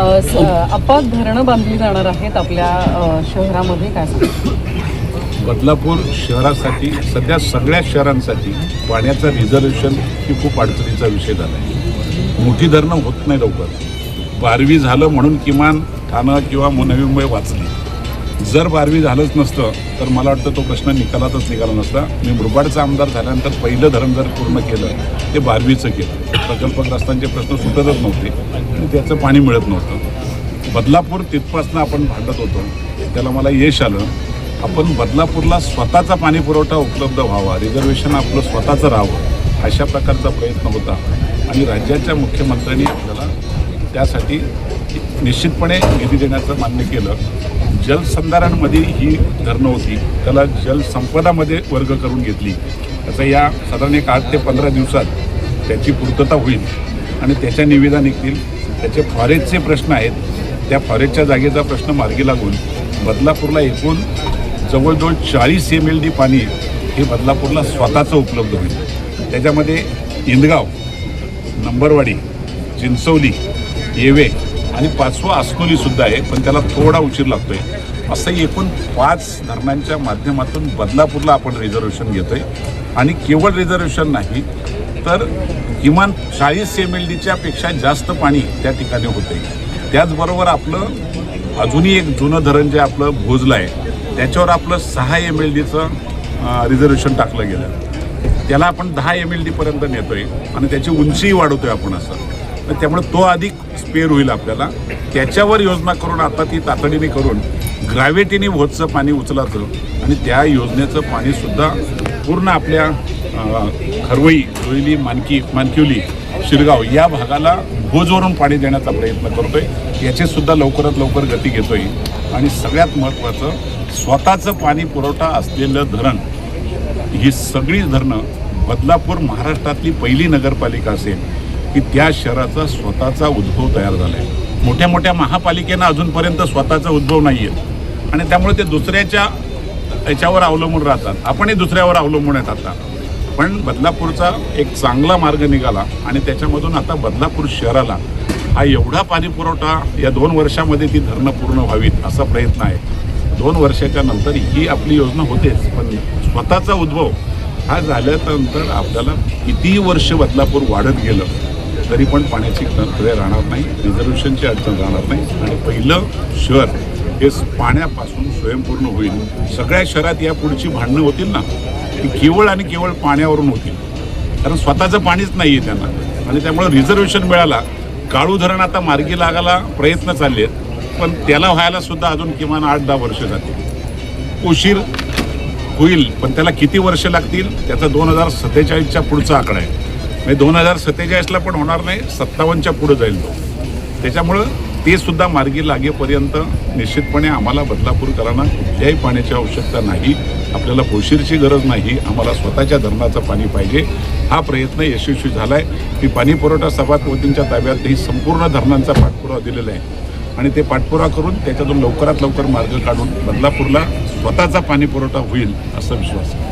अपात धरणं बांधली जाणार आहेत आपल्या शहरामध्ये, काय सांगता? बदलापूर शहरासाठी सध्या सगळ्या शहरांसाठी पाण्याचं रिझर्वेशन ही खूप अडचणीचा विषय झाला आहे. मोठी धरणं होत नाही लवकर. 12वी झालं म्हणून किमान ठाणं किंवा नवी मुंबई वाचली. जर 12वी झालंच नसतं तर मला वाटतं तो प्रश्न निकालातच निघाला नसता. मी मुरबाडचा आमदार झाल्यानंतर पहिलं धरण जर पूर्ण केलं ते 12वीचं केलं. प्रकल्पग्रस्तांचे प्रश्न सुटतच नव्हते आणि त्याचं पाणी मिळत नव्हतं. बदलापूर तिथपासनं आपण भांडत होतो, त्याला मला यश आलं. आपण बदलापूरला स्वतःचा पाणी पुरवठा उपलब्ध व्हावा, रिझर्वेशन आपलं स्वतःचं राहावं, अशा प्रकारचा प्रयत्न होता आणि राज्याच्या मुख्यमंत्र्यांनी आपल्याला त्यासाठी निश्चितपणे निधी देण्याचं मान्य केलं. जलसंधारणमध्ये ही धरणं होती, त्याला जलसंपदामध्ये वर्ग करून घेतली. त्याचा या साधारण एक 8 ते 15 दिवसात त्याची पूर्तता होईल आणि त्याच्या निविदा निघतील. त्याचे फॉरेस्टचे प्रश्न आहेत, त्या फॉरेस्टच्या जागेचा प्रश्न मार्गी लागून बदलापूरला एकूण जवळजवळ 40 MLD पाणी हे बदलापूरला स्वतःचं उपलब्ध होईल. त्याच्यामध्ये इंदगाव, नंबरवाडी, चिंचवली, येवे आणि 5वं आसनोलीसुद्धा आहे, पण त्याला थोडा उशीर लागतो आहे. असं एकूण 5 धरणांच्या माध्यमातून बदलापूरला आपण रिझर्वेशन घेतो आहे आणि केवळ रिझर्वेशन नाही तर किमान 40 MLDच्या पेक्षा जास्त पाणी त्या ठिकाणी होतं आहे. त्याचबरोबर आपलं अजूनही एक जुनं धरण जे आपलं भोजलं आहे त्याच्यावर आपलं 6 MLDचं रिझर्वेशन टाकलं गेलं. त्याला आपण 10 MLDपर्यंत नेतो आहे आणि त्याची उंचीही वाढवतो आहे आपण असं. तर त्यामुळे तो अधिक स्पेअर होईल आपल्याला. त्याच्यावर योजना करून आता ती तातडीने करून ग्रॅव्हिटीने भोजचं पाणी उचलायचं आणि त्या योजनेचं पाणीसुद्धा पूर्ण आपल्या खरवई, रोहिली, मानकिवली, शिरगाव या भागाला भोजवरून पाणी देण्याचा प्रयत्न करतो आहे. याचीसुद्धा लवकरात लवकर गती घेतो आहे आणि सगळ्यात महत्त्वाचं स्वतःचं पाणी पुरवठा असलेलं धरण, ही सगळी धरणं बदलापूर महाराष्ट्रातली पहिली नगरपालिका असेल की त्या शहराचा स्वतःचा उद्भव तयार झाला आहे. मोठ्या मोठ्या महापालिकेनं अजूनपर्यंत स्वतःचा उद्भव नाही आहे आणि त्यामुळे ते दुसऱ्याच्या याच्यावर अवलंबून राहतात. आपणही दुसऱ्यावर अवलंबून आहेत आता. पण बदलापूरचा एक चांगला मार्ग निघाला आणि त्याच्यामधून आता बदलापूर शहराला हा एवढा पाणी पुरवठा या 2 वर्षामध्ये ती धरणं पूर्ण व्हावीत असा प्रयत्न आहे. 2 वर्षाच्या नंतर ही आपली योजना होतेच, पण स्वतःचा उद्भव हा झाल्यानंतर आपल्याला कितीही वर्ष बदलापूर वाढत गेलं तरी पण पाण्याची कमतरता राहणार नाही, रिझर्वेशनची अडचण राहणार नाही आणि पहिलं शहर हे पाण्यापासून स्वयंपूर्ण होईल. सगळ्या शहरात या पुढची भांडणं होतील ना ती केवळ आणि केवळ पाण्यावरून होतील, कारण स्वतःचं पाणीच नाही आहे त्यांना आणि त्यामुळे रिझर्वेशन मिळाला. काळू धरण आता मार्गी लागायला प्रयत्न चालले आहेत, पण त्याला व्हायला सुद्धा अजून किमान 8-10 वर्ष जातील. उशीर होईल, पण त्याला किती वर्ष लागतील त्याचा 2047च्या पुढचा आकडा आहे. म्हणजे 2047ला पण होणार नाही, 57च्या पुढे जाईल तो. त्याच्यामुळं ते सुद्धा मार्गी लागेपर्यंत निश्चितपणे आम्हाला बदलापूरकरांना कुठल्याही पाण्याची आवश्यकता नाही. आपल्याला पोशीरची गरज नाही, आम्हाला स्वतःच्या धरणाचं पाणी पाहिजे. हा प्रयत्न यशस्वी झाला आहे. मी पाणी पुरवठा सभापतींच्या ताब्यात ही संपूर्ण धरणांचा पाठपुरावा दिलेला आहे आणि ते पाठपुरावा करून त्याच्यातून लवकरात लवकर मार्ग काढून बदलापूरला स्वतःचा पाणी पुरवठा होईल असा विश्वास आहे.